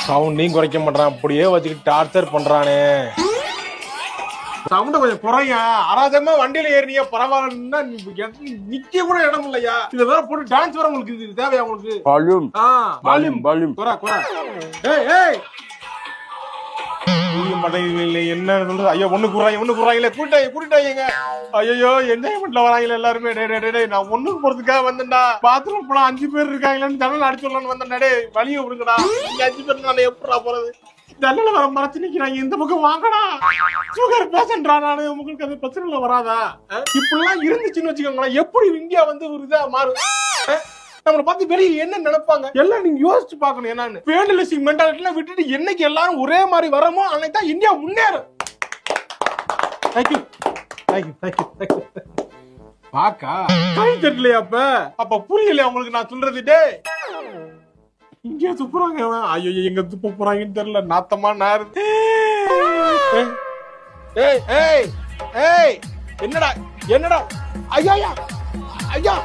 சவுண்டையும் குறைக்க மாட்டான், அப்படியே வச்சுக்கிட்டு டார்ச்சர் பண்றானே. சவுண்ட கொஞ்சம் குறையா. அராஜகமா வண்டியில ஏறினியா பரவாயில்லன்னா நிக்க கூட இடம் இல்லையா? இத வேற போட்டு டான்ஸ் வர உங்களுக்கு இது தேவையா உங்களுக்கு? வால்யூம் வால்யூம் குறை குறை. ஏய் என்ன சொல்றது? ஐயோ ஒண்ணு குறாங்க கூட்டாங்க. ஐயோ என்ஜாய்மெண்ட்ல வராங்களே எல்லாருமே. நான் ஒண்ணுக்கு போறதுக்காக வந்தேன்டா. பாத்ரூம் போனா 5 பேர் இருக்காங்களேன்னு ஜன்னல் அடிச்சுடலான்னு வந்தேன். டே வழிய விடுங்கடா. 5 பேர் நான் எப்படா போறது? ஜன்னல வர மறைச்சு நிக்கிறாங்க. இந்த பக்கம் வாங்கடா. சுகர் பேஷண்டா நானு. உங்களுக்கு அது பிரச்சனை வராதா? இப்படிலாம் இருந்துச்சுன்னு வச்சுக்கோங்களேன், எப்படி இந்தியா வந்து ஒரு இதா மாறும்? நம்மளை பார்த்து வெளியே என்ன நினைப்பாங்க எல்லாம் நீங்க யோசிச்சு பார்க்கணும். என்னன்னு பேண்டலிஸ்டிக் மென்டாலிட்டிலாம் விட்டுட்டு என்னைக்கு எல்லாரும் ஒரே மாதிரி வரமோ அன்னைக்கு தான் இந்தியா முன்னேறும். பாக்கா கை தட்டலையா? அப்ப புரியலையா உங்களுக்கு நான் சொல்றது? டே இங்க துப்புறாங்க. ஐயோ எங்க துப்ப போறாங்கன்னு தெரியல. நாத்தமா நாரு. என்னடா ஐயா ஐயா